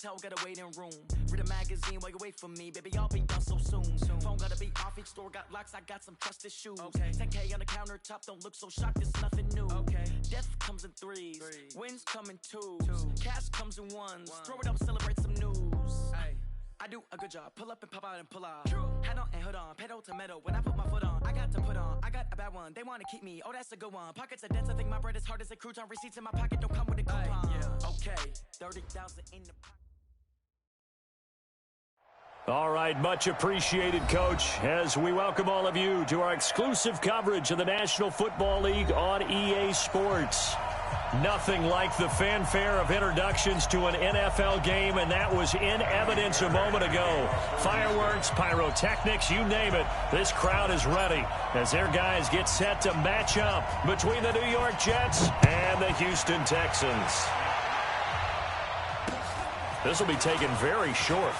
Tell got a waiting room. Read a magazine while you wait for me, baby. I'll be done so soon. Phone gotta be off. Each store got locks. I got some trusted shoes. Okay. 10K on the countertop. Don't look so shocked. It's nothing new. Okay. Death comes in threes. Wins come in twos. Cash comes in ones. Throw it up, celebrate some news. Ay. I do a good job. Pull up and pop out and pull out. Hat on and hood on. Pedal to metal. When I put my foot on, I got to put on. I got a bad one. They want to keep me. Oh, that's a good one. Pockets are dense. I think my bread is hard as a crouton. Receipts in my pocket don't come with a coupon. Yeah. Okay. 30,000 in the pocket. All right, much appreciated, Coach, as we welcome all of you to our exclusive coverage of the National Football League on EA Sports. Nothing like the fanfare of introductions to an NFL game, and that was in evidence a moment ago. Fireworks, pyrotechnics, you name it. This crowd is ready as their guys get set to match up between the New York Jets and the Houston Texans. This will be taken very short.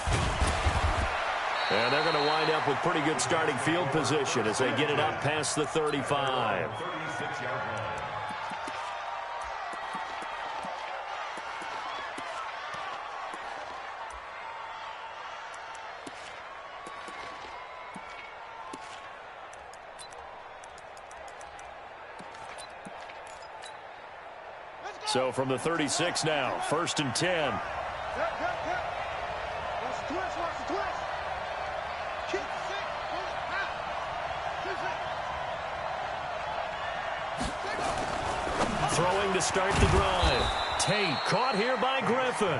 And they're going to wind up with pretty good starting field position as they get it up past the 35. So from the 36 now, 1st and 10. Throwing to start the drive. Tate caught here by Griffin.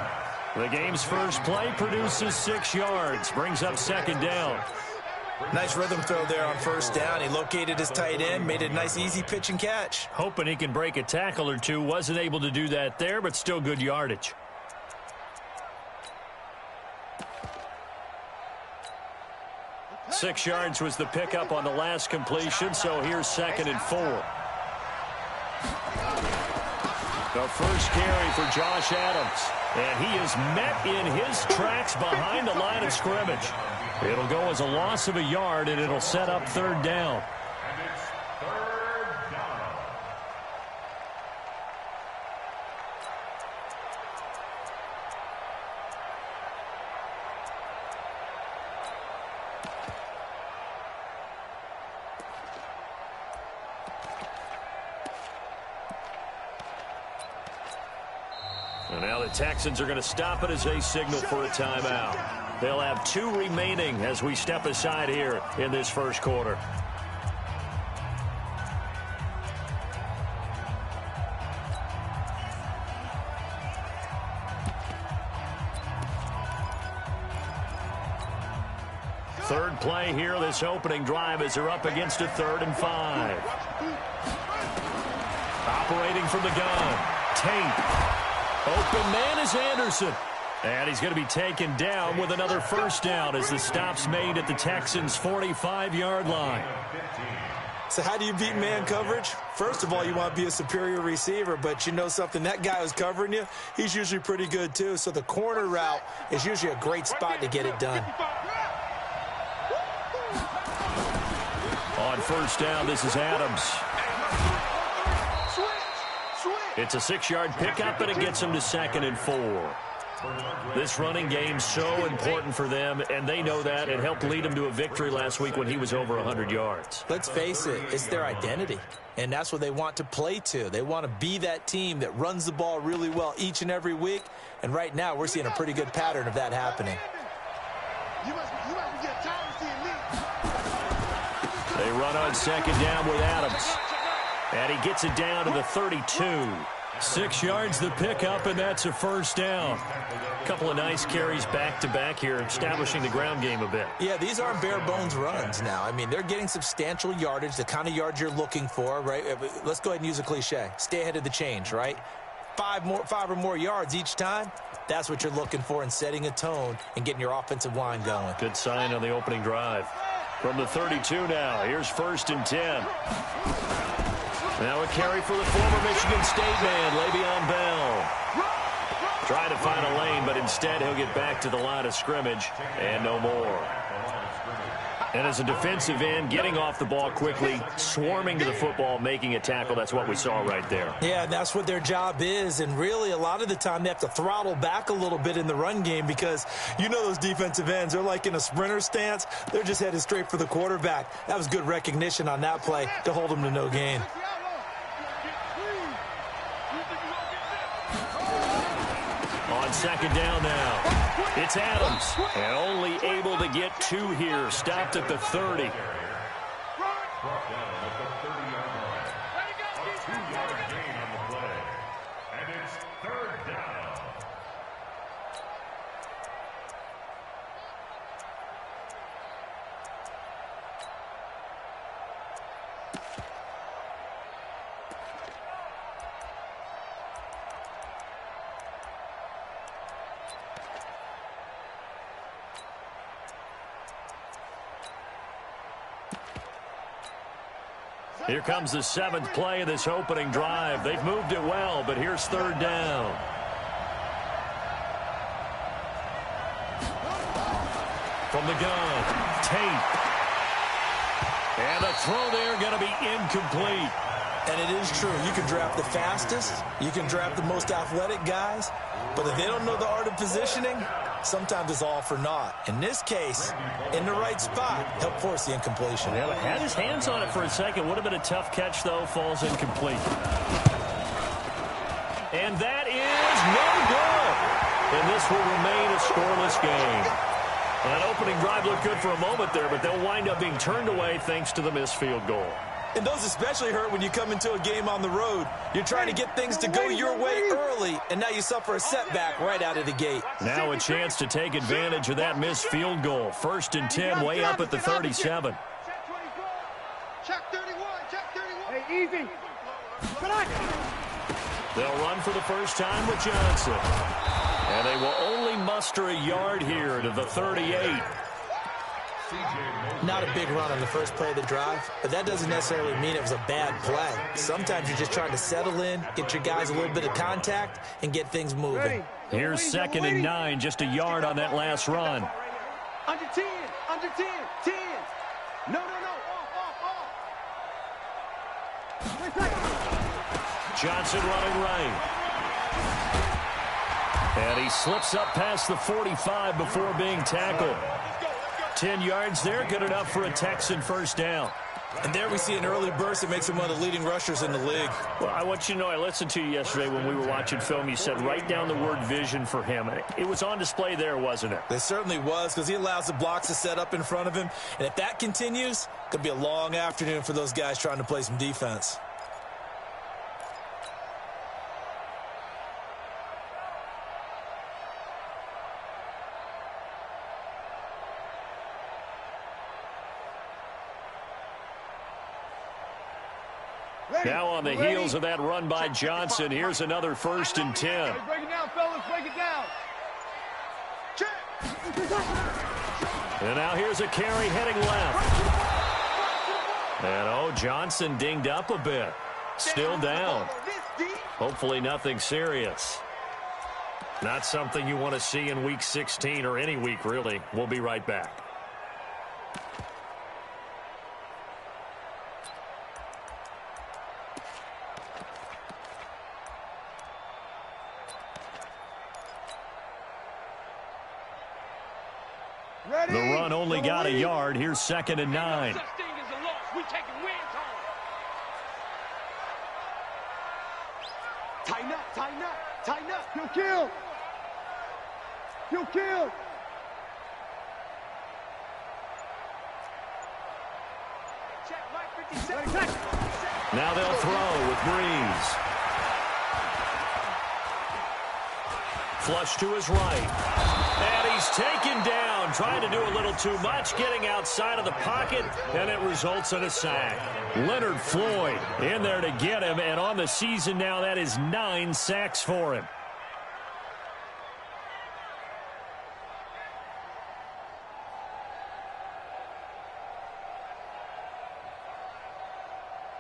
The game's first play produces 6 yards. Brings up 2nd down. Nice rhythm throw there on 1st down. He located his tight end, made it a nice easy pitch and catch. Hoping he can break a tackle or two. Wasn't able to do that there, but still good yardage. Six yards was the pickup on the last completion, so here's 2nd and 4. The first carry for Josh Adams. And he is met in his tracks behind the line of scrimmage. It'll go as a loss of a yard, and it'll set up 3rd down. And now the Texans are going to stop it as they signal for a timeout. They'll have 2 remaining as we step aside here in this first quarter. Third play here, this opening drive, as they're up against a 3rd and 5. Operating from the gun, Tate. Open man is Anderson. And he's going to be taken down with another 1st down as the stop's made at the Texans' 45-yard line. So how do you beat man coverage? First of all, you want to be a superior receiver, but you know something, that guy who's covering you, he's usually pretty good too. So the corner route is usually a great spot to get it done. On 1st down, this is Adams. It's a 6-yard pickup, and it gets them to 2nd and 4. This running game's so important for them, and they know that. It helped lead them to a victory last week when he was over 100 yards. Let's face it, it's their identity, and that's what they want to play to. They want to be that team that runs the ball really well each and every week, and right now we're seeing a pretty good pattern of that happening. They run on 2nd down with Adams. And he gets it down to the 32. 6 yards the pickup, and that's a 1st down. A couple of nice carries back-to-back here, establishing the ground game a bit. Yeah, these aren't bare-bones runs now. I mean, they're getting substantial yardage, the kind of yards you're looking for, right? Let's go ahead and use a cliche. Stay ahead of the change, right? 5 or more yards each time. That's what you're looking for in setting a tone and getting your offensive line going. Good sign on the opening drive. From the 32 now, here's 1st and 10. Now a carry for the former Michigan State man, Le'Veon Bell. Trying to find a lane, but instead he'll get back to the line of scrimmage and no more. And as a defensive end, getting off the ball quickly, swarming to the football, making a tackle, that's what we saw right there. Yeah, and that's what their job is. And really, a lot of the time, they have to throttle back a little bit in the run game because you know those defensive ends, they're like in a sprinter stance. They're just headed straight for the quarterback. That was good recognition on that play to hold them to no gain. On second down now. It's Adams, and only able to get 2 here. Stopped at the 30. Here comes the 7th play of this opening drive. They've moved it well, but here's 3rd down. From the gun, Tate. And the throw there going to be incomplete. And it is true. You can draft the fastest. You can draft the most athletic guys. But if they don't know the art of positioning, sometimes it's all for naught. In this case, in the right spot, help force the incompletion. Yeah, had his hands on it for a second. Would have been a tough catch, though. Falls incomplete. And that is no good. And this will remain a scoreless game. That opening drive looked good for a moment there, but they'll wind up being turned away thanks to the missed field goal. And those especially hurt when you come into a game on the road. You're trying to get things to go your way early, and now you suffer a setback right out of the gate. Now a chance to take advantage of that missed field goal. 1st and 10, way up at the 37. Check 31, check 31. Hey, easy. They'll run for the first time with Johnson. And they will only muster a yard here to the 38. Not a big run on the first play of the drive, but that doesn't necessarily mean it was a bad play. Sometimes you're just trying to settle in, get your guys a little bit of contact, and get things moving. Here's 2nd and 9, just a yard on that last run. Under 10, under 10, 10. No, off. Johnson running right. And he slips up past the 45 before being tackled. 10 yards there, good enough for a Texan first down. And there we see an early burst that makes him one of the leading rushers in the league. Well, I want you to know, I listened to you yesterday when we were watching film. You said write down the word vision for him. It was on display there, wasn't it? It certainly was, because he allows the blocks to set up in front of him. And if that continues, it could be a long afternoon for those guys trying to play some defense. Now on the heels of that run by Johnson, here's another 1st and 10. Break it down, fellas, break it down. And now here's a carry heading left. And, Johnson dinged up a bit. Still down. Hopefully nothing serious. Not something you want to see in Week 16 or any week, really. We'll be right back. The run only got a yard. Here's 2nd and 9. Tighten up, tighten up, tighten up. You'll kill. You'll kill. Check right 57. Now they'll throw with Breeze. Flush to his right. And he's taken down, trying to do a little too much, getting outside of the pocket, and it results in a sack. Leonard Floyd in there to get him, and on the season now, that is 9 sacks for him.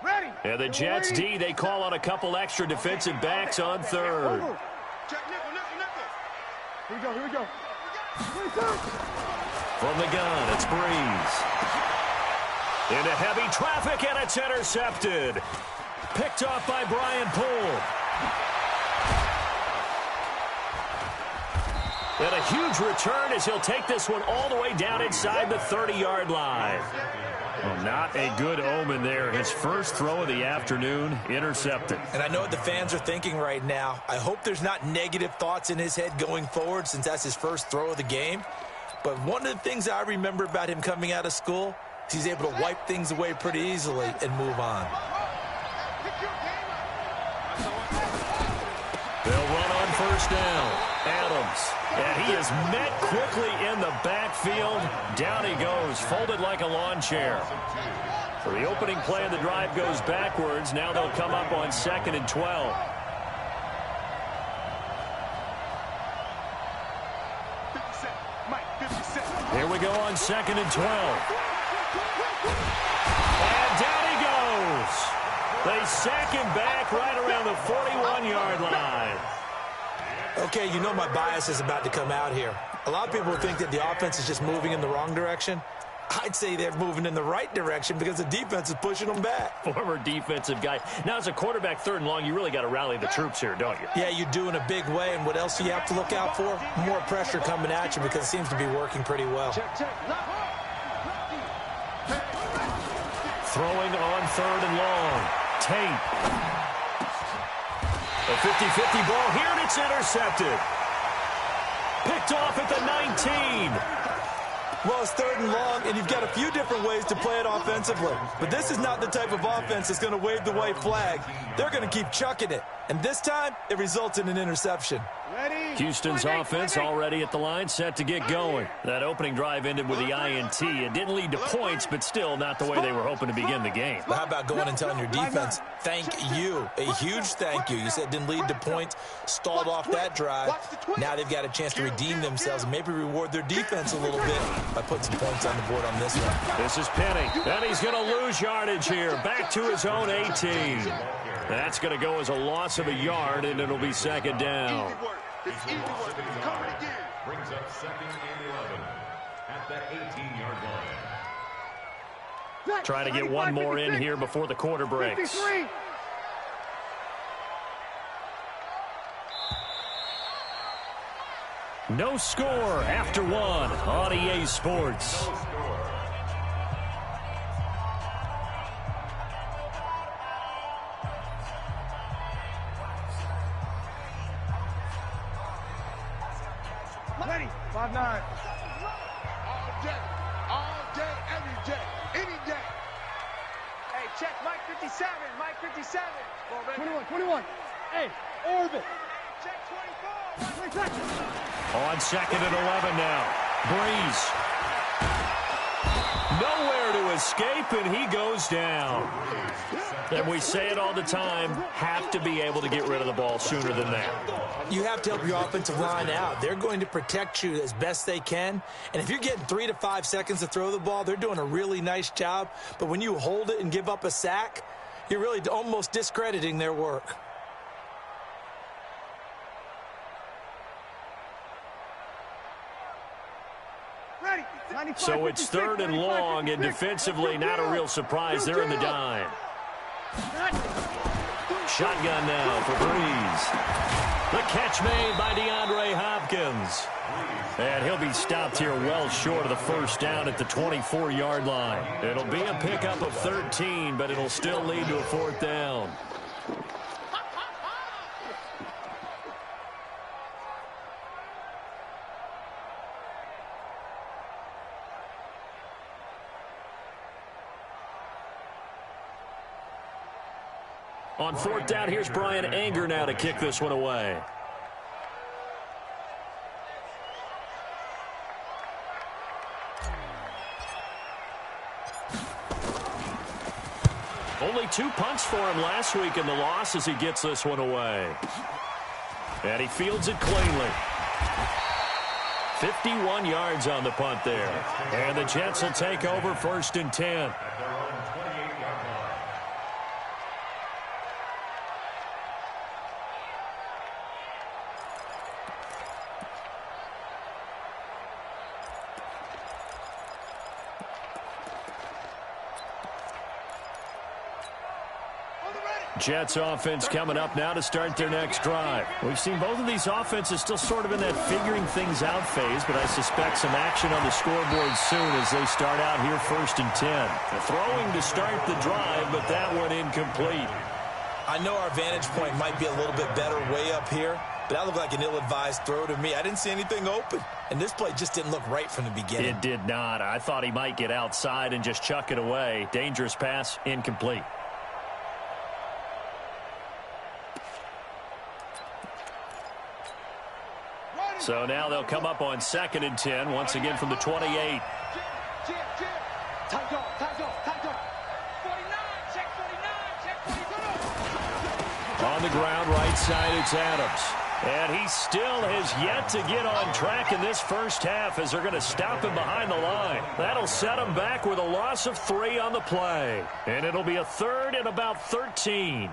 Ready. And the Jets D, they call on a couple extra defensive backs on 3rd. Check nickel, nickel, nickel. Here we go, here we go. From the gun, it's Breeze. Into heavy traffic, and it's intercepted. Picked off by Brian Poole. And a huge return as he'll take this one all the way down inside the 30-yard line. Well, not a good omen there. His first throw of the afternoon, intercepted. And I know what the fans are thinking right now. I hope there's not negative thoughts in his head going forward since that's his first throw of the game. But one of the things I remember about him coming out of school is he's able to wipe things away pretty easily and move on. They'll run on first down. Adams. And he is met quickly in the backfield. Down he goes, folded like a lawn chair. So the opening play of the drive goes backwards. Now they'll come up on 2nd and 12. Here we go on 2nd and 12. And down he goes. They sack him back right around the 41-yard line. Okay, you know my bias is about to come out here. A lot of people think that the offense is just moving in the wrong direction. I'd say they're moving in the right direction because the defense is pushing them back. Former defensive guy. Now, as a quarterback, 3rd and long, you really got to rally the troops here, don't you? Yeah, you do in a big way. And what else do you have to look out for? More pressure coming at you because it seems to be working pretty well. Throwing on 3rd and long. Tate. A 50-50 ball here, and it's intercepted. Picked off at the 19. Well, it's 3rd and long, and you've got a few different ways to play it offensively. But this is not the type of offense that's going to wave the white flag. They're going to keep chucking it. And this time, it results in an interception. Houston's offense already at the line, set to get going. That opening drive ended with the INT. It didn't lead to points, but still not the way they were hoping to begin the game. But how about going and telling your defense, thank you, a huge thank you. You said it didn't lead to points, stalled off that drive. Now they've got a chance to redeem themselves and maybe reward their defense a little bit by putting some points on the board on this one. This is Penny, and he's going to lose yardage here, back to his own 18. That's going to go as a loss of a yard, and it'll be 2nd down. It's easy work. It's coming again. Brings up 2nd and 11 at the 18-yard line. Try to get one more in here before the quarter breaks. 53. No score after one on EA Sports. Ready. 5-9. All day, every day, any day. Hey, check Mike 57, Mike 57. 21. Hey, orbit. Check 24. On 2nd and 11 now. Breeze. Nowhere to escape, and he goes down. And we say it all the time, have to be able to get rid of the ball sooner than that. You have to help your offensive line out. They're going to protect you as best they can. And if you're getting 3 to 5 seconds to throw the ball, they're doing a really nice job. But when you hold it and give up a sack, you're really almost discrediting their work. Ready. 95, So it's 56, 3rd and 95, long, and 56. defensively not a real surprise. They're in the dime. Shotgun now for Breeze. The catch made by DeAndre Hopkins. And he'll be stopped here well short of the first down at the 24-yard line. It'll be a pickup of 13, but it'll still lead to a 4th down. On 4th down, here's Brian Anger now to kick this one away. Only 2 punts for him last week in the loss as he gets this one away. And he fields it cleanly. 51 yards on the punt there. And the Jets will take over 1st and 10. Jets offense coming up now to start their next drive. We've seen both of these offenses still sort of in that figuring things out phase, but I suspect some action on the scoreboard soon as they start out here 1st and 10. The throwing to start the drive, but that one incomplete. I know our vantage point might be a little bit better way up here, but that looked like an ill-advised throw to me. I didn't see anything open, and this play just didn't look right from the beginning. It did not. I thought he might get outside and just chuck it away. Dangerous pass, incomplete. So now they'll come up on 2nd and 10, once again from the 28. Time go, time go, time go. 49, check 49, check 49. On the ground, right side, it's Adams. And he still has yet to get on track in this first half as they're going to stop him behind the line. That'll set him back with a loss of 3 on the play. And it'll be a 3rd and about 13.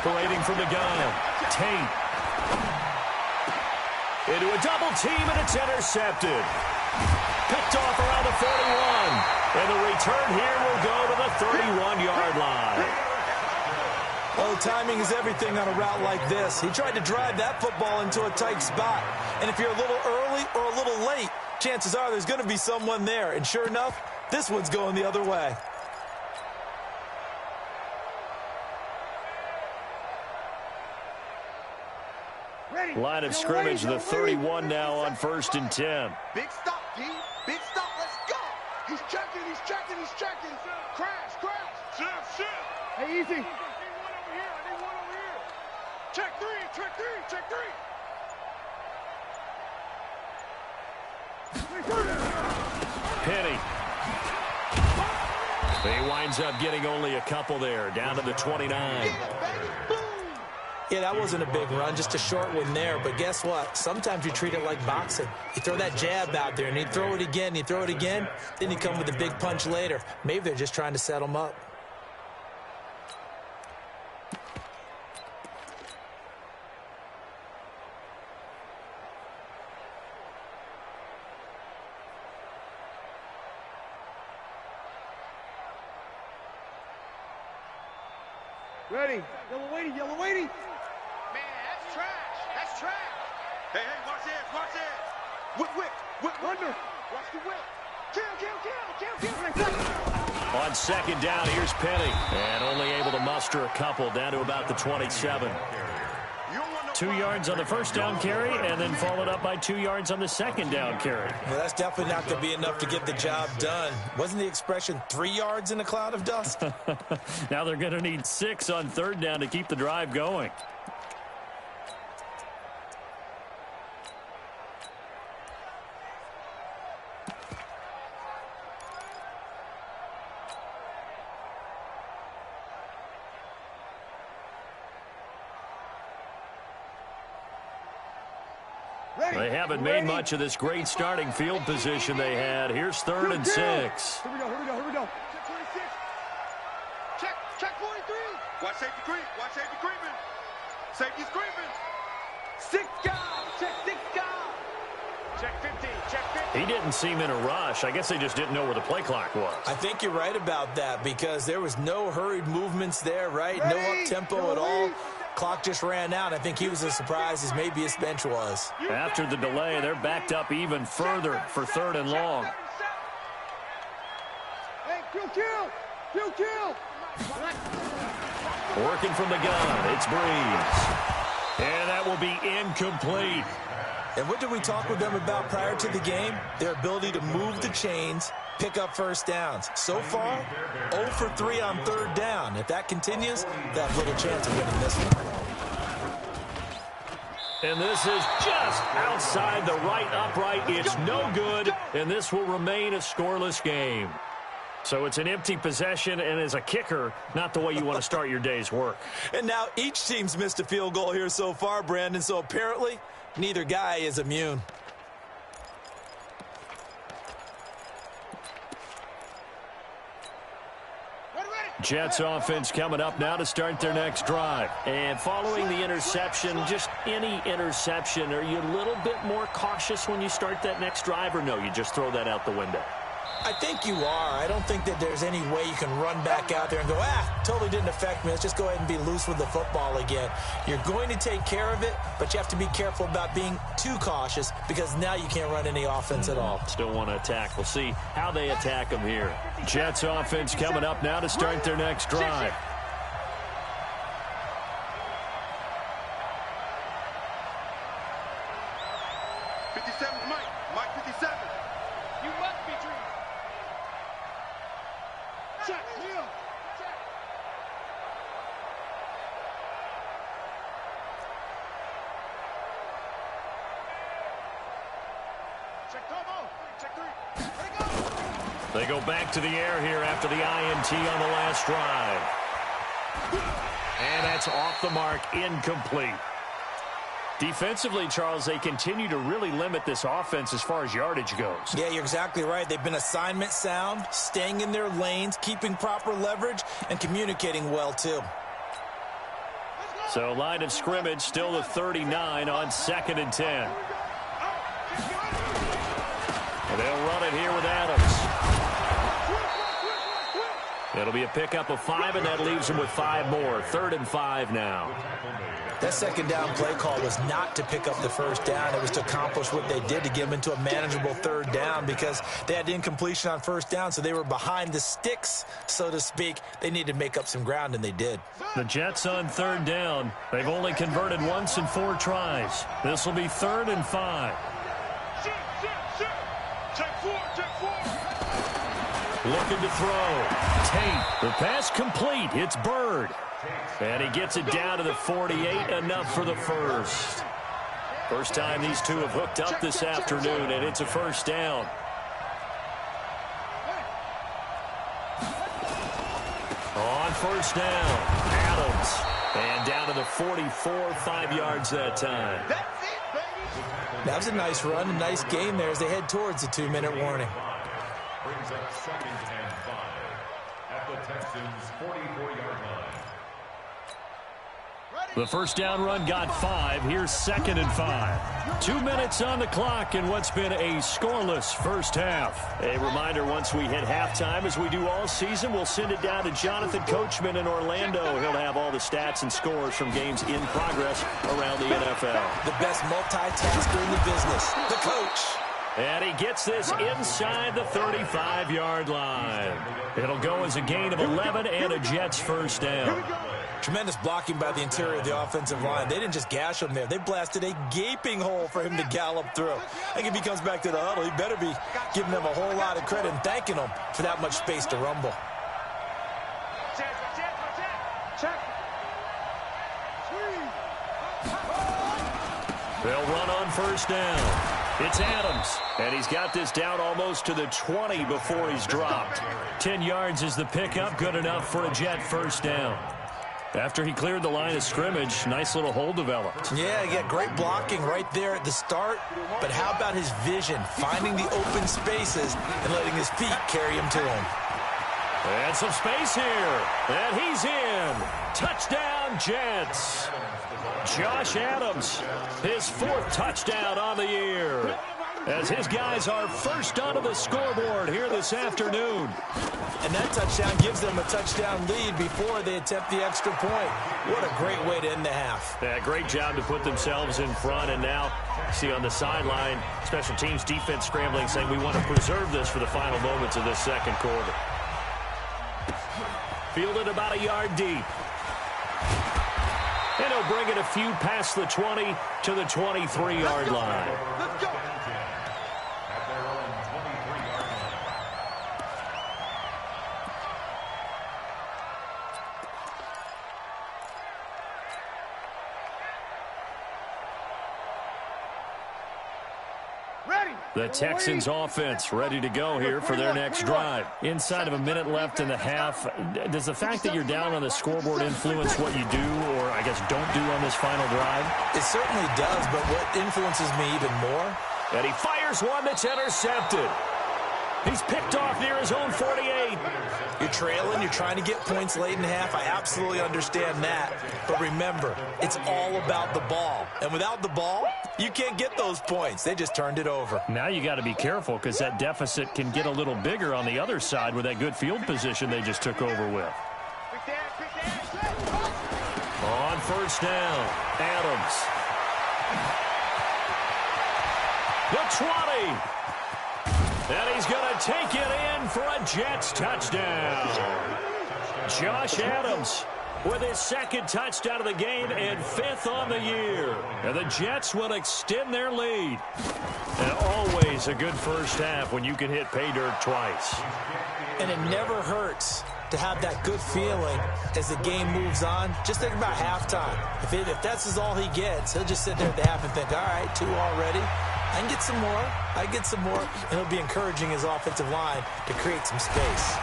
Operating from the gun, Tate. Into a double team, and it's intercepted. Picked off around the 41. And the return here will go to the 31-yard line. Oh, timing is everything on a route like this. He tried to drive that football into a tight spot. And if you're a little early or a little late, chances are there's going to be someone there. And sure enough, this one's going the other way. Line of scrimmage, the 31 now on 1st and 10. Big stop, D. Big stop. Let's go. He's checking, he's checking, he's checking. Crash, crash. Shift. Hey, easy. I need one over here. I need one over here. Check 3, check 3, check 3. Penny. He winds up getting only a couple there, down to the 29. Yeah, that wasn't a big run, just a short one there. But guess what? Sometimes you treat it like boxing. You throw that jab out there, and you throw it again, you throw it again, then you come with a big punch later. Maybe they're just trying to set them up. Ready. Yellow waiting. Man, that's trash. That's trash. Hey, watch this. Whip. Under. Watch the whip. Kill. On 2nd down, here's Penny. And only able to muster a couple, down to about the 27. 2 yards on the 1st down carry, and then followed up by 2 yards on the 2nd down carry. Well, that's definitely not going to be enough to get the job done. Wasn't the expression 3 yards in a cloud of dust? Now they're going to need 6 on 3rd down to keep the drive going. They haven't made much of this great starting field position they had. Here's 3rd and 6. Here we go. Check 43. Watch safety creep. Safety's creeping. 6 guys. Check 6 guys. Check 50, check 50. He didn't seem in a rush. I guess they just didn't know where the play clock was. I think you're right about that because there was no hurried movements there, right? No up-tempo at all. Clock just ran out. I think he was as surprised as maybe his bench was. After the delay, they're backed up even further for 3rd and long. Hey, kill. Working from the gun, it's Breeze. And that will be incomplete. And what did we talk with them about prior to the game? Their ability to move the chains, pick up 1st downs. So far, 0 for 3 on 3rd down. If that continues, they have little chance of winning this one. And this is just outside the right upright. It's no good, and this will remain a scoreless game. So it's an empty possession, and as a kicker, not the way you want to start your day's work. And now each team's missed a field goal here so far, Brandon, so apparently neither guy is immune. Jets offense coming up now to start their next drive. And following the interception, just any interception, are you a little bit more cautious when you start that next drive, or no, you just throw that out the window? I think you are. I don't think that there's any way you can run back out there and go, totally didn't affect me. Let's just go ahead and be loose with the football again. You're going to take care of it, but you have to be careful about being too cautious because now you can't run any offense at all. Still want to attack. We'll see how they attack them here. Jets offense coming up now to start their next drive. They go back to the air here after the INT on the last drive. And that's off the mark, incomplete. Defensively, Charles, they continue to really limit this offense as far as yardage goes. Yeah, you're exactly right. They've been assignment sound, staying in their lanes, keeping proper leverage, and communicating well, too. So line of scrimmage still the 39 on 2nd and 10. And they'll run it here with Adams. It'll be a pickup of 5, and that leaves them with 5 more. 3rd and 5 now. That second down play call was not to pick up the first down. It was to accomplish what they did to get them into a manageable 3rd down because they had incompletion on 1st down, so they were behind the sticks, so to speak. They needed to make up some ground, and they did. The Jets on 3rd down. They've only converted once in 4 tries. This will be 3rd and 5. Looking to throw. Tate. The pass complete. It's Bird. And he gets it down to the 48. Enough for the first. First time these two have hooked up this afternoon, and it's a 1st down. On 1st down, Adams. And down to the 44, 5 yards that time. That was a nice run, a nice game there as they head towards the 2-minute warning. Brings up 2nd and 5 at the Texans' 44-yard line. The 1st down run got 5. Here's 2nd and 5. 2 minutes on the clock in what's been a scoreless first half. A reminder, once we hit halftime, as we do all season, we'll send it down to Jonathan Coachman in Orlando. He'll have all the stats and scores from games in progress around the NFL. The best multitasker in the business, the coach. And he gets this inside the 35-yard line. It'll go as a gain of 11 and a Jets 1st down. Tremendous blocking by the interior of the offensive line. They didn't just gash him there. They blasted a gaping hole for him to gallop through. I think if he comes back to the huddle, he better be giving them a whole lot of credit and thanking them for that much space to rumble. They'll run on 1st down. It's Adams, and he's got this down almost to the 20 before he's dropped. 10 yards is the pickup, good enough for a Jet 1st down. After he cleared the line of scrimmage, nice little hole developed. Yeah, he got great blocking right there at the start, but how about his vision, finding the open spaces and letting his feet carry him to him. And some space here, and he's in. Touchdown, Jets. Josh Adams, his 4th touchdown on the year, as his guys are first onto the scoreboard here this afternoon. And that touchdown gives them a touchdown lead before they attempt the extra point. What a great way to end the half. Yeah, great job to put themselves in front, and now see on the sideline, special teams defense scrambling, saying we want to preserve this for the final moments of this 2nd quarter. Fielded about a yard deep. And he'll bring it a few past the 20 to the 23-yard line. Let's go. At their own 23-yard line. Ready. The Texans offense ready to go here for their next drive. Inside of a minute left in the half, does the fact that you're down on the scoreboard influence what you do, or I guess don't do on this final drive? It certainly does, but what influences me even more? And he fires one that's intercepted. He's picked off near his own 48. You're trailing, you're trying to get points late in half. I absolutely understand that. But remember, it's all about the ball. And without the ball, you can't get those points. They just turned it over. Now you got to be careful because that deficit can get a little bigger on the other side with that good field position they just took over with. On first down, Adams. The 20. And he's going to take it in for a Jets touchdown. Josh Adams with his second touchdown of the game and 5th on the year. And the Jets will extend their lead. And always a good first half when you can hit pay dirt twice. And it never hurts to have that good feeling as the game moves on. Just think about halftime. If that's all he gets, he'll just sit there at the half and think, all right, 2 already. I can get some more. I get some more. And he'll be encouraging his offensive line to create some space.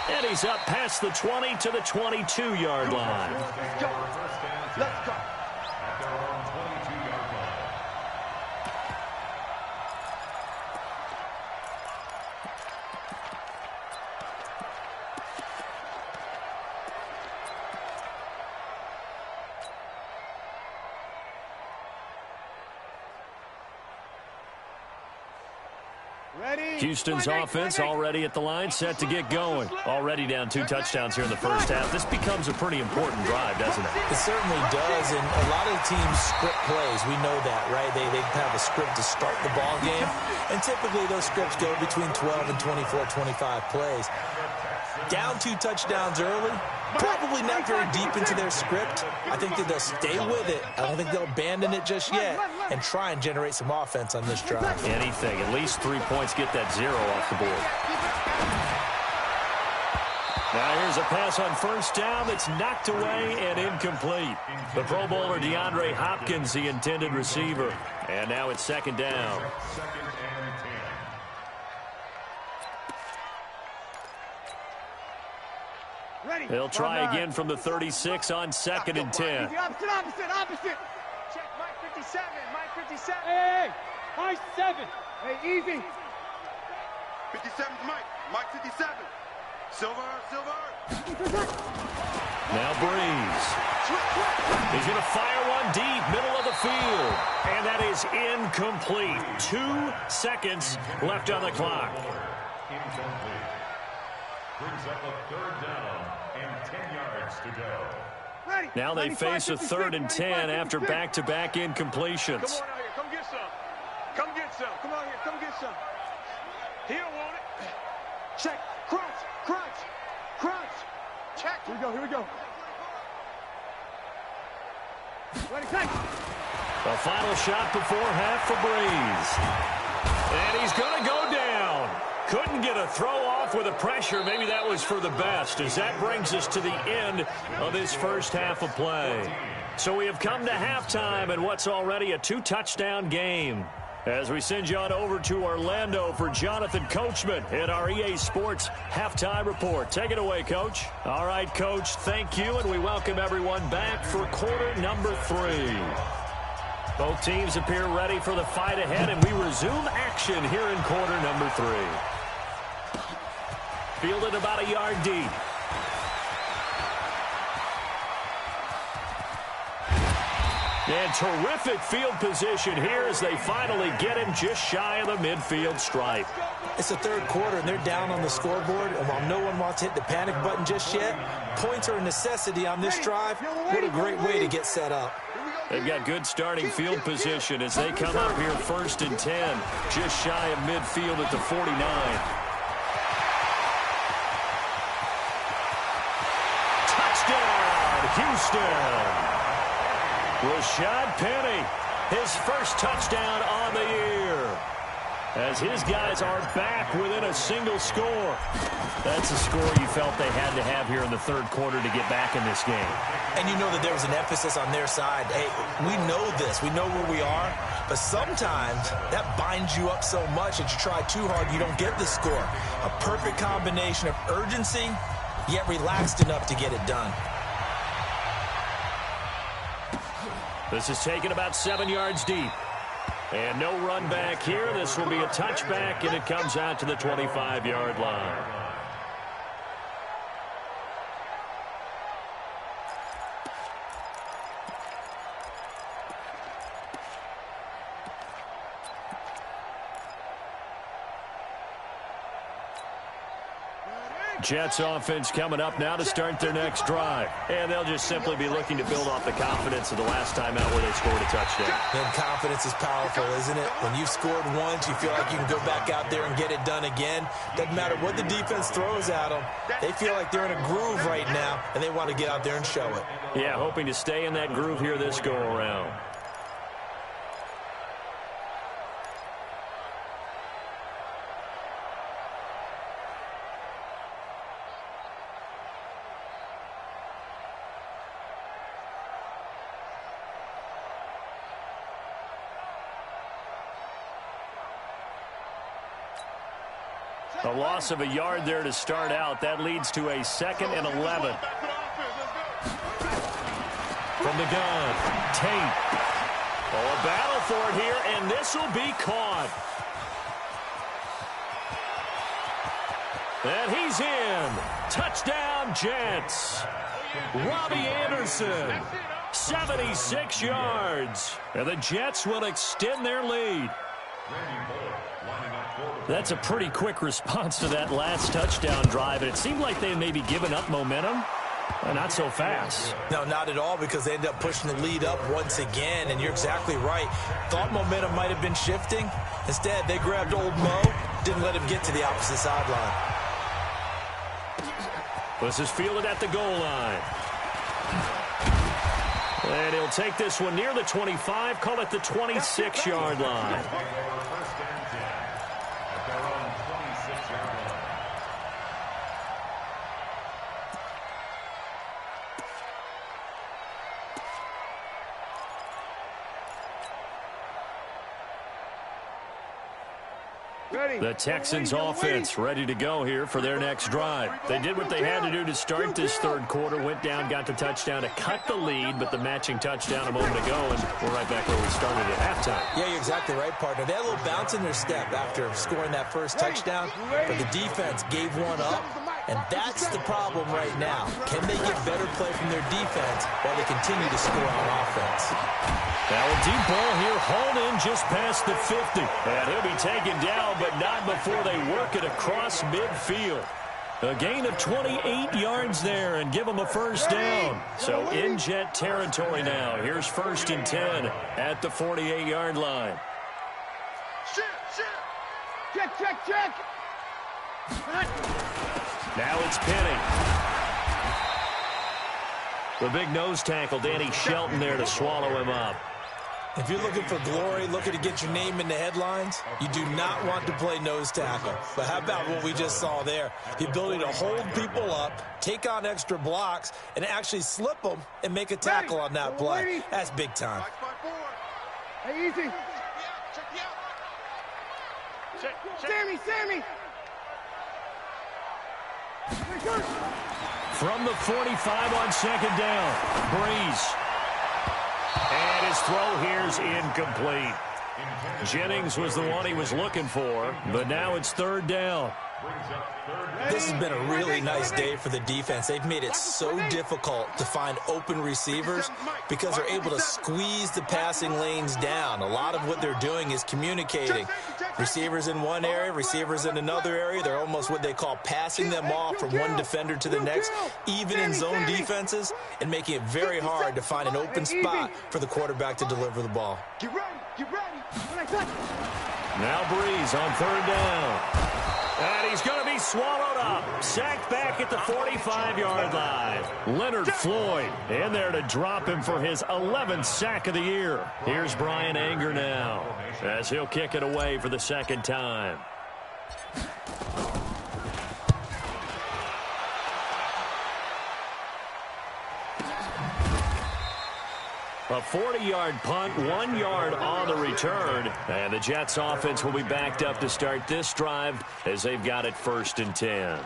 And he's up past the 20 to the 22-yard line. Let's go. Let's go. Houston's offense already at the line, set to get going. Already down 2 touchdowns here in the first half. This becomes a pretty important drive, doesn't it? It certainly does, and a lot of the teams script plays. We know that, right? They have a script to start the ball game, and typically those scripts go between 12 and 24, 25 plays. Down 2 touchdowns early, probably not very deep into their script. I think that they'll stay with it. I don't think they'll abandon it just yet and try and generate some offense on this drive. Anything. At least 3 points, get that 0 off the board. Now here's a pass on first down that's knocked away and incomplete. The Pro Bowler DeAndre Hopkins, the intended receiver. And now it's 2nd down. He'll try again from the 36 on 2nd and 10. Opposite. Check Mike 57. Mike 57. Hey, Mike 7. Hey, easy. 57's Mike. Mike 57. Silver. Now Breeze. He's going to fire one deep, middle of the field. And that is incomplete. 2 seconds left on the clock. Incomplete. Brings up a 3rd down and 10 yards to go. Now they face a 3rd and 10 after back-to-back incompletions. Come on out here. Come get some. Come get some. Come on here. Come get some. He don't want it. Check. Crunch. Check. Here we go. Ready, take. The final shot before half for Breeze. And he's going to go down. Couldn't get a throw off with the pressure. Maybe that was for the best, as that brings us to the end of this first half of play. So we have come to halftime in what's already a 2-touchdown game. As we send you on over to Orlando for Jonathan Coachman in our EA Sports Halftime Report. Take it away, Coach. All right, Coach, thank you, and we welcome everyone back for quarter number 3. Both teams appear ready for the fight ahead, and we resume action here in quarter number 3. Fielded about a yard deep. And terrific field position here as they finally get him just shy of the midfield stripe. It's the 3rd quarter, and they're down on the scoreboard. And while no one wants to hit the panic button just yet, points are a necessity on this drive. What a great way to get set up. They've got good starting field position as they come up here 1st and 10, just shy of midfield at the 49. Touchdown, Houston! Rashad Penny, his first touchdown on the year. As his guys are back within a single score. That's a score you felt they had to have here in the 3rd quarter to get back in this game. And you know that there was an emphasis on their side. Hey, we know this. We know where we are. But sometimes that binds you up so much that you try too hard, you don't get the score. A perfect combination of urgency, yet relaxed enough to get it done. This is taken about 7 yards deep. And no run back here. This will be a touchback, and it comes out to the 25-yard line. Jets offense coming up now to start their next drive. And they'll just simply be looking to build off the confidence of the last time out where they scored a touchdown. And confidence is powerful, isn't it? When you've scored once, you feel like you can go back out there and get it done again. Doesn't matter what the defense throws at them. They feel like they're in a groove right now, and they want to get out there and show it. Yeah, hoping to stay in that groove here this go-around. A loss of a yard there to start out. That leads to a 2nd and 11. From the gun, Tate. Oh, a battle for it here, and this will be caught. And he's in. Touchdown, Jets. Robbie Anderson, 76 yards. And the Jets will extend their lead. That's a pretty quick response to that last touchdown drive. And it seemed like they had maybe given up momentum. Not so fast. No, not at all, because they ended up pushing the lead up once again. And you're exactly right. Thought momentum might have been shifting. Instead, they grabbed old Mo, didn't let him get to the opposite sideline. This is fielded at the goal line. And he'll take this one near the 25, call it the 26-yard line. The Texans offense ready to go here for their next drive. They did what they had to do to start this third quarter, went down, got the touchdown to cut the lead, but the matching touchdown a moment ago, and we're right back where we started at halftime. Yeah, you're exactly right, partner. They had a little bounce in their step after scoring that first touchdown, but the defense gave one up, and that's the problem right now. Can they get better play from their defense while they continue to score on offense? Now a deep ball here, hauled in just past the 50. And he'll be taken down, but not before they work it across midfield. A gain of 28 yards there and give them a first down. So in Jet territory now. Here's 1st and 10 at the 48-yard line. Check, check, check. Now it's Penny. The big nose tackle, Danny Shelton, there to swallow him up. If you're looking for glory, looking to get your name in the headlines, you do not want to play nose tackle. But how about what we just saw there? The ability to hold people up, take on extra blocks, and actually slip them and make a tackle on that play. That's big time. Hey, easy. Sammy. From the 45 on 2nd down, Breeze. And his throw here's incomplete. Jennings was the one he was looking for, but now it's 3rd down. This has been a really nice day for the defense. They've made it so difficult to find open receivers because they're able to squeeze the passing lanes down. A lot of what they're doing is communicating. Receivers in one area, receivers in another area. They're almost what they call passing them off from one defender to the next, even in zone defenses, and making it very hard to find an open spot for the quarterback to deliver the ball. Get ready. Now Breeze on 3rd down. And he's going to be swallowed up. Sacked back at the 45-yard line. Leonard Floyd in there to drop him for his 11th sack of the year. Here's Brian Anger now as he'll kick it away for the 2nd time. A 40-yard punt, 1 yard on the return. And the Jets offense will be backed up to start this drive as they've got it 1st and 10.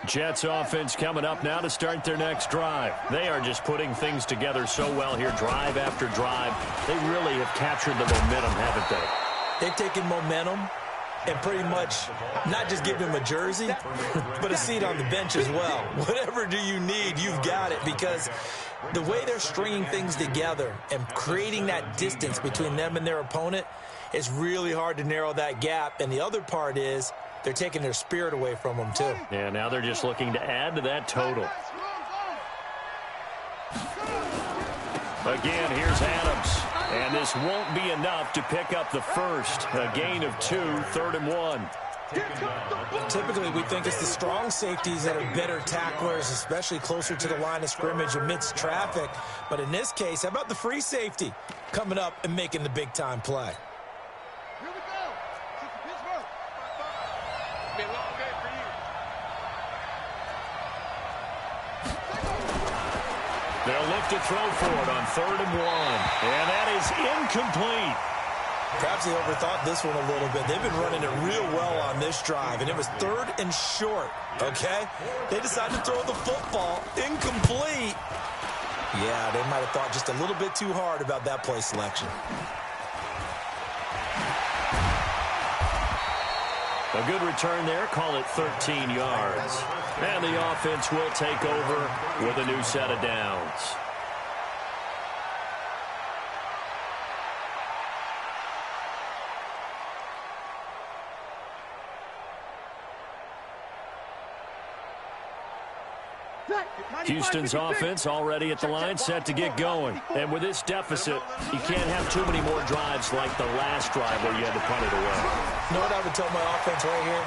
Jets offense coming up now to start their next drive. They are just putting things together so well here, drive after drive. They really have captured the momentum, haven't they? They've taken momentum and pretty much not just give him a jersey, but a seat on the bench as well. Whatever do you need, you've got it, because the way they're stringing things together and creating that distance between them and their opponent, it's really hard to narrow that gap. And the other part is they're taking their spirit away from them, too. Yeah, now they're just looking to add to that total. Again, here's Adams. And this won't be enough to pick up the first. A gain of 2, 3rd and 1. Typically, we think it's the strong safeties that are better tacklers, especially closer to the line of scrimmage amidst traffic. But in this case, how about the free safety coming up and making the big-time play? Here we go. Pittsburgh. Be a long day for you. They'll look to throw for it on 3rd and 1. And that is incomplete. Perhaps they overthought this one a little bit. They've been running it real well on this drive, and it was 3rd and short, okay? They decided to throw the football incomplete. Yeah, they might have thought just a little bit too hard about that play selection. A good return there. Call it 13 yards. And the offense will take over with a new set of downs. Houston's offense already at the line, set to get going. And with this deficit, you can't have too many more drives like the last drive where you had to punt it away. You know what I would tell my offense right here?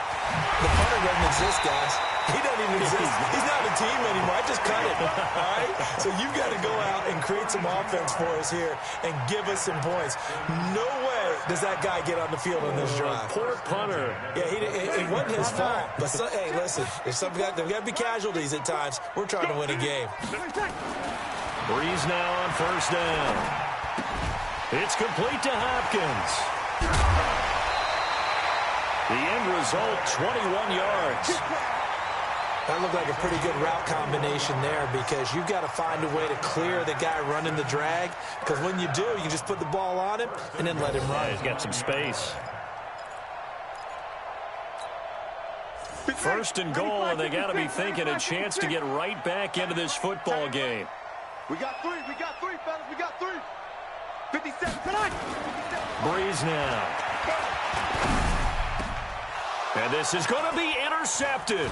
The punter doesn't exist, guys. He doesn't even exist. He's not a team anymore. I just cut it, all right? So you've got to go out and create some offense for us here and give us some points. No way does that guy get on the field on this drive. Poor punter. Yeah, it wasn't his fault. But, hey, listen, there's got to be casualties at times. We're trying to win a game. Breeze now on 1st down. It's complete to Hopkins. The end result, 21 yards. That looked like a pretty good route combination there, because you've got to find a way to clear the guy running the drag, because when you do, you can just put the ball on him and then let him run. Yeah, he's got some space. 1st and goal, and they got to be thinking a chance to get right back into this football game. We got 3, fellas, we got 3. 57 tonight. Breeze now. And this is going to be intercepted.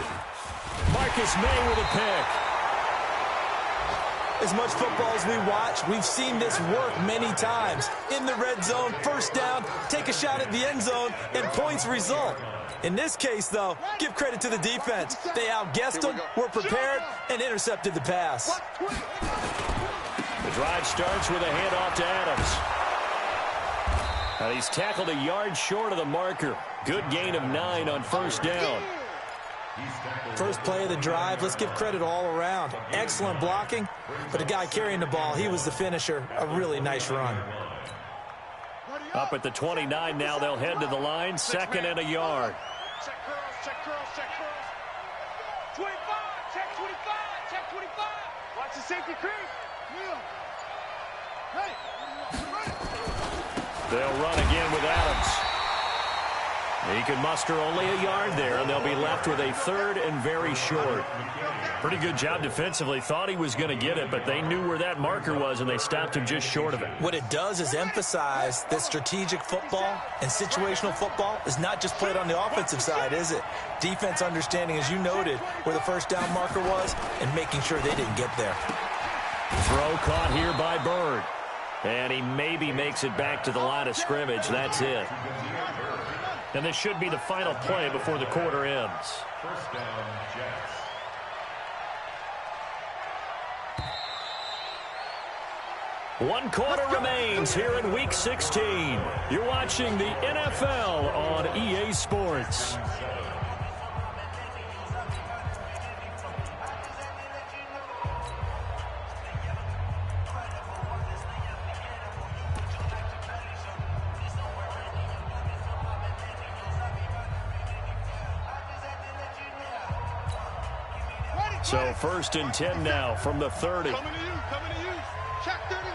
Marcus May with a pick. As much football as we watch, we've seen this work many times. In the red zone, 1st down, take a shot at the end zone, and points result. In this case, though, give credit to the defense. They outguessed them, were prepared, and intercepted the pass. The drive starts with a handoff to Adams. And he's tackled a yard short of the marker. Good gain of 9 on 1st down. First play of the drive, let's give credit all around. Excellent blocking, but the guy carrying the ball, he was the finisher. A really nice run. Up at the 29 now, they'll head to the line, 2nd and a yard. Check curls, check curls, check curls. 25, check 25, check 25. Watch the safety creep. Hey. They'll run again with Adams. He can muster only a yard there, and they'll be left with a 3rd and very short. Pretty good job defensively. Thought he was going to get it, but they knew where that marker was, and they stopped him just short of it. What it does is emphasize that strategic football and situational football is not just played on the offensive side, is it? Defense understanding, as you noted, where the 1st down marker was and making sure they didn't get there. Throw caught here by Bird. And he maybe makes it back to the line of scrimmage. That's it. And this should be the final play before the quarter ends. 1st down, Jets. 1 quarter remains here in Week 16. You're watching the NFL on EA Sports. So 1st and 10 now from the 30. Coming to you. Check 31.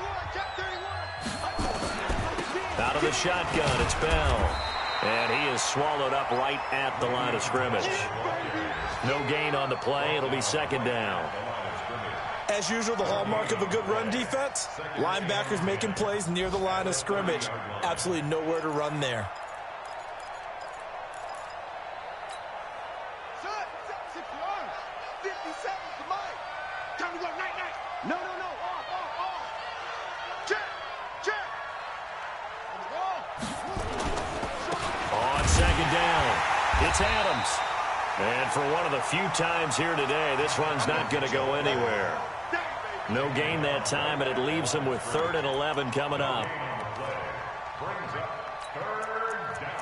Out of the shotgun, it's Bell. And he is swallowed up right at the line of scrimmage. No gain on the play. It'll be 2nd down. As usual, the hallmark of a good run defense, linebackers making plays near the line of scrimmage. Absolutely nowhere to run there. No. Off. Check. On 2nd down, it's Adams. And for one of the few times here today, this one's not going to go anywhere. No gain that time, and it leaves them with 3rd and 11 coming up. Brings up 3rd down.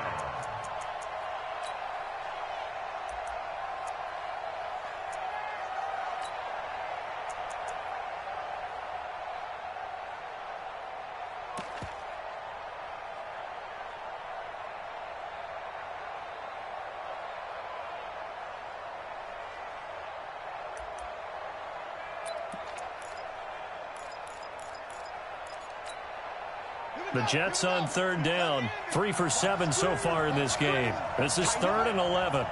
The Jets on 3rd down, 3 for 7 so far in this game. This is 3rd and 11.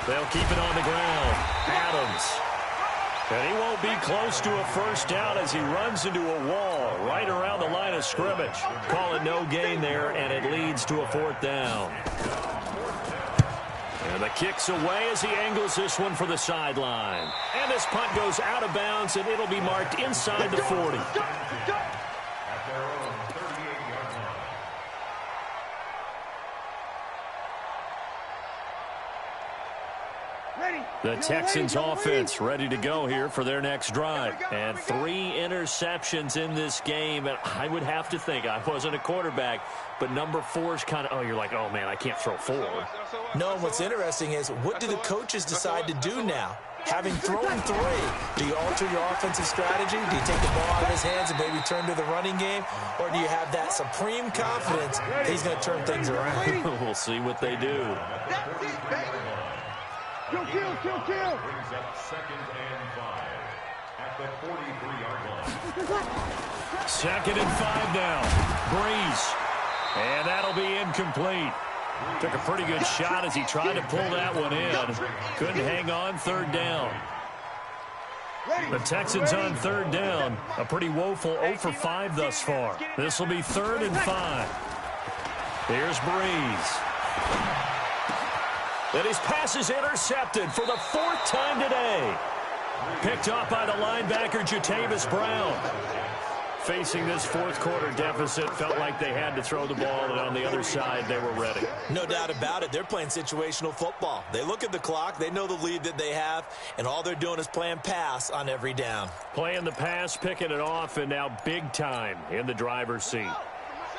They'll keep it on the ground. Adams. And he won't be close to a 1st down as he runs into a wall right around the line of scrimmage. Call it no gain there, and it leads to a 4th down. And the kick's away as he angles this one for the sideline. And this punt goes out of bounds, and it'll be marked inside the 40. The Texans offense ready to go here for their next drive. And 3 interceptions in this game. And I would have to think, I wasn't a quarterback, but number 4 is kind of, you're like, oh, man, I can't throw 4. No, and what's interesting is, what do the coaches decide to do now? Having thrown 3, do you alter your offensive strategy? Do you take the ball out of his hands and maybe turn to the running game? Or do you have that supreme confidence that he's going to turn things around? We'll see what they do. That's it, baby. Kill. Brings up 2nd and 5 at the 43-yard line. 2nd and 5 now. Breeze. And that'll be incomplete. Took a pretty good shot as he tried to pull that one in. Couldn't hang on 3rd down. The Texans on 3rd down. A pretty woeful 0 for 5 thus far. This will be 3rd and 5. Here's Breeze. And his pass is intercepted for the 4th time today. Picked off by the linebacker, Jatavis Brown. Facing this 4th quarter deficit, felt like they had to throw the ball, and on the other side, they were ready. No doubt about it. They're playing situational football. They look at the clock, they know the lead that they have, and all they're doing is playing pass on every down. Playing the pass, picking it off, and now big time in the driver's seat.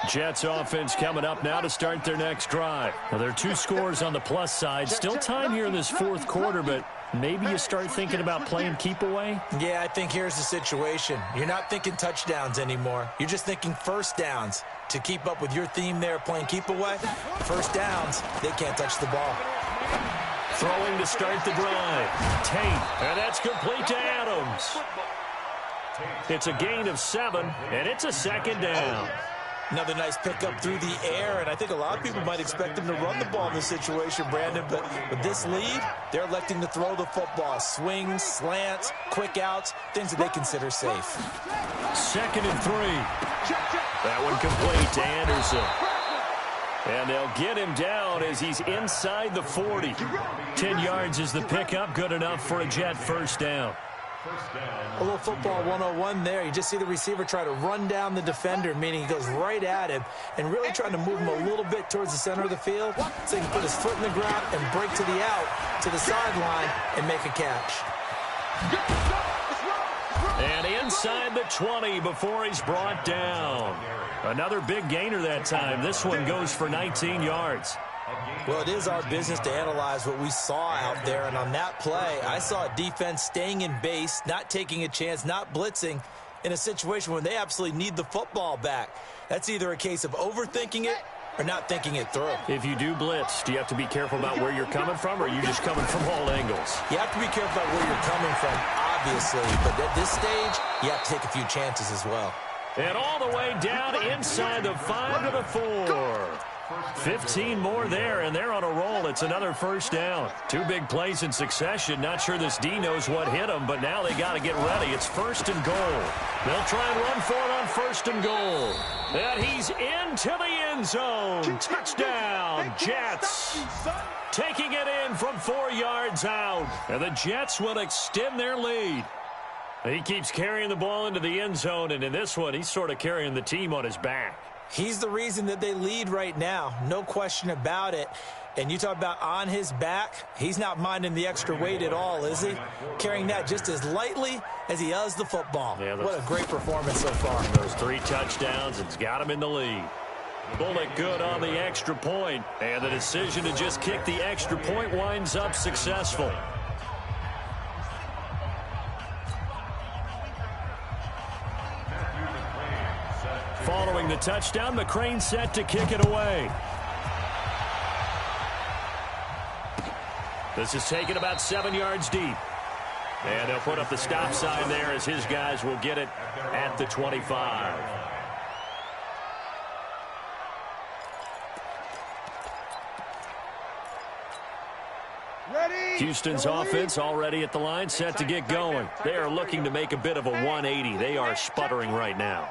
Jets offense coming up now to start their next drive. Now, there are 2 scores on the plus side. Still time here in this 4th quarter, but maybe you start thinking about playing keep away? Yeah, I think here's the situation. You're not thinking touchdowns anymore. You're just thinking 1st downs. To keep up with your theme there, playing keep away, 1st downs, they can't touch the ball. Throwing to start the drive. Tate, and that's complete to Adams. It's a gain of 7, and it's a 2nd down. Another nice pickup through the air, and I think a lot of people might expect them to run the ball in this situation, Brandon, but with this lead, they're electing to throw the football. Swings, slants, quick outs, things that they consider safe. 2nd and 3. That one complete to Anderson. And they'll get him down as he's inside the 40. 10 yards is the pickup, good enough for a Jet 1st down. A little football 101 there. You just see the receiver try to run down the defender, meaning he goes right at him and really trying to move him a little bit towards the center of the field so he can put his foot in the ground and break to the out, to the sideline, and make a catch. And inside the 20 before he's brought down. Another big gainer that time. This one goes for 19 yards. Well, it is our business to analyze what we saw out there, and on that play, I saw a defense staying in base, not taking a chance, not blitzing in a situation where they absolutely need the football back. That's either a case of overthinking it or not thinking it through. If you do blitz, do you have to be careful about where you're coming from, or are you just coming from all angles? You have to be careful about where you're coming from, obviously, but at this stage, you have to take a few chances as well. And all the way down inside the 5 to the 4. 15 more there, and they're on a roll. It's another first down. Two big plays in succession. Not sure this D knows what hit him, but now they got to get ready. It's first and goal. They'll try and run for it on first and goal. And he's into the end zone. Touchdown, Jets. Taking it in from 4 yards out. And the Jets will extend their lead. He keeps carrying the ball into the end zone, and in this one, he's sort of carrying the team on his back. He's the reason that they lead right now, no question about it. And you talk about on his back, he's not minding the extra weight at all, is he? Carrying that just as lightly as he does the football. Yeah, what a great performance so far. Those 3 touchdowns, it's got him in the lead. Bullet good on the extra point, and the decision to just kick the extra point winds up successful. Following the touchdown, McCrane set to kick it away. This is taken about 7 yards deep. And they'll put up the stop sign there as his guys will get it at the 25. Houston's offense already at the line, set to get going. They are looking to make a bit of a 180. They are sputtering right now.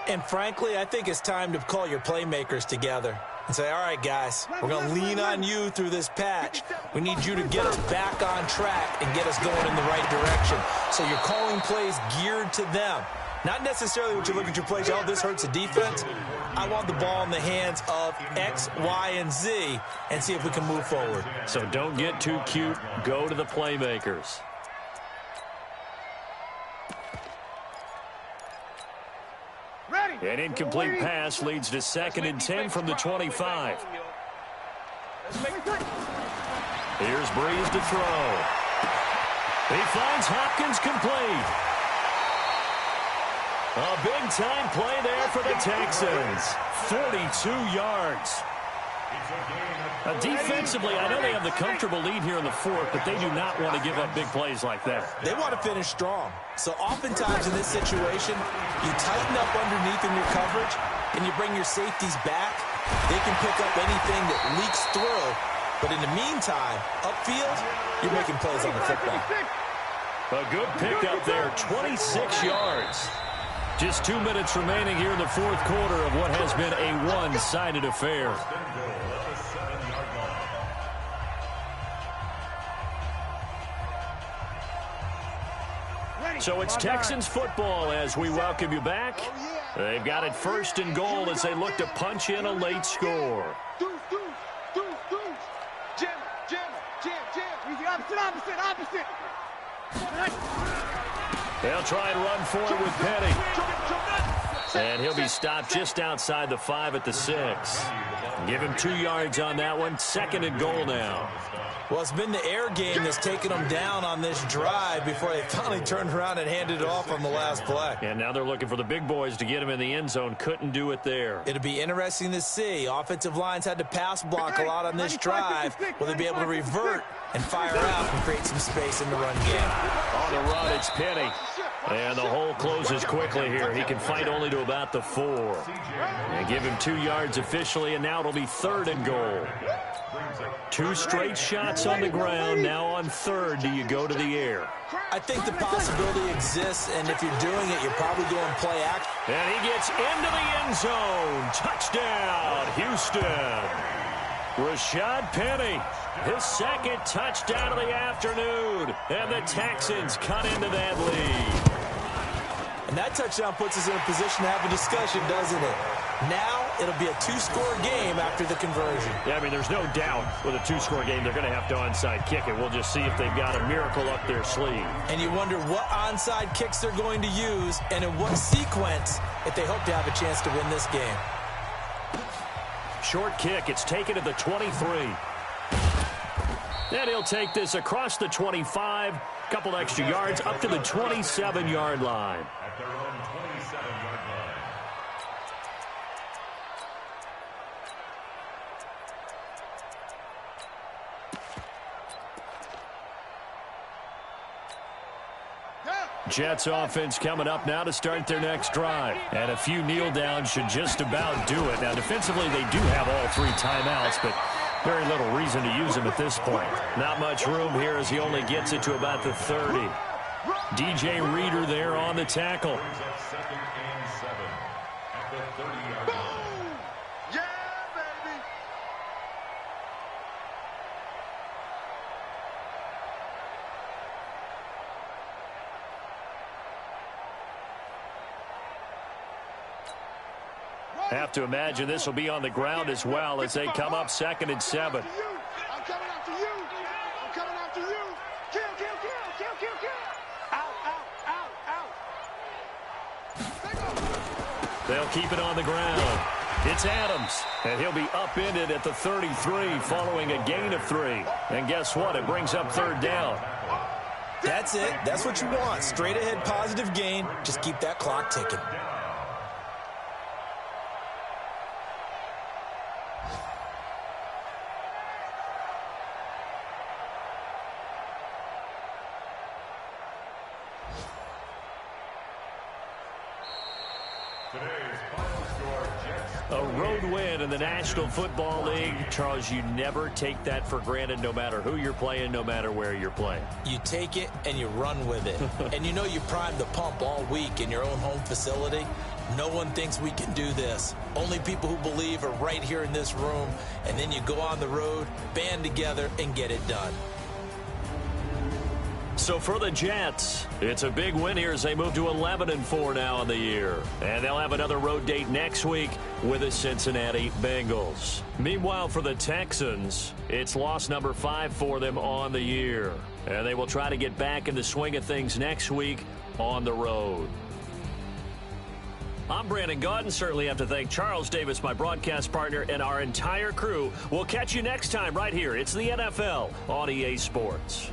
And frankly, I think it's time to call your playmakers together and say, all right, guys, we're going to lean on you through this patch. We need you to get us back on track and get us going in the right direction. So you're calling plays geared to them. Not necessarily what you look at your plays, oh, this hurts the defense. I want the ball in the hands of X, Y, and Z and see if we can move forward. So don't get too cute. Go to the playmakers. An incomplete pass leads to 2nd and 10 from the 25. Here's Breeze to throw. He finds Hopkins complete. A big-time play there for the Texans. 42 yards. Defensively, I know they have the comfortable lead here in the 4th, but they do not want to give up big plays like that. They want to finish strong. So oftentimes in this situation, you tighten up underneath in your coverage, and you bring your safeties back. They can pick up anything that leaks through. But in the meantime, upfield, you're making plays on the football. A good pickup there, 26 yards. Just 2 minutes remaining here in the 4th quarter of what has been a one-sided affair. So it's Texans football as we welcome you back. They've got it 1st and goal as they look to punch in a late score. Opposite. They'll try and run for it with Petty. And he'll be stopped just outside the 5 at the 6. Give him 2 yards on that one. 2nd and goal now. Well, it's been the air game that's taken them down on this drive before they finally turned around and handed it off on the last play. And now they're looking for the big boys to get him in the end zone. Couldn't do it there. It'll be interesting to see. Offensive lines had to pass block a lot on this drive. Will they be able to revert and fire out and create some space in the run game? On the run, it's Penny. And the hole closes quickly here. He can fight only to about the 4. And give him 2 yards officially, and now it'll be 3rd and goal. 2 straight shots on the ground. Now on 3rd, do you go to the air? I think the possibility exists, and if you're doing it, you're probably going play action. And he gets into the end zone. Touchdown, Houston. Rashad Penny, his 2nd touchdown of the afternoon. And the Texans cut into that lead. And that touchdown puts us in a position to have a discussion, doesn't it? Now it'll be a two-score game after the conversion. Yeah, I mean, there's no doubt with a two-score game they're going to have to onside kick it. We'll just see if they've got a miracle up their sleeve. And you wonder what onside kicks they're going to use and in what sequence if they hope to have a chance to win this game. Short kick. It's taken to the 23. And he'll take this across the 25. Couple extra yards up to the 27-yard line. At their own 27-yard line. Jets offense coming up now to start their next drive. And a few kneel downs should just about do it. Now, defensively, they do have all 3 timeouts, but very little reason to use them at this point. Not much room here as he only gets it to about the 30. DJ Reader there on the tackle. Brings up 2nd and 7 at the 30-yard line. Yeah, baby. Have to imagine this will be on the ground as well as they come up 2nd and 7. I'm coming after you. I'm coming after you. Kill, kill, kill, kill, kill, kill. Out, out, out, out. They'll keep it on the ground. It's Adams, and he'll be upended at the 33 following a gain of 3. And guess what? It brings up 3rd down. That's it. That's what you want. Straight ahead positive gain. Just keep that clock ticking. Today's final score, Jets. A road win in the National Football League. Charles, you never take that for granted no matter who you're playing, no matter where you're playing. You take it and you run with it. And you know you primed the pump all week in your own home facility. No one thinks we can do this. Only people who believe are right here in this room. And then you go on the road, band together, and get it done. So for the Jets, it's a big win here as they move to 11-4 now in the year. And they'll have another road date next week with the Cincinnati Bengals. Meanwhile, for the Texans, it's loss number 5 for them on the year. And they will try to get back in the swing of things next week on the road. I'm Brandon Gaudin. Certainly have to thank Charles Davis, my broadcast partner, and our entire crew. We'll catch you next time right here. It's the NFL on EA Sports.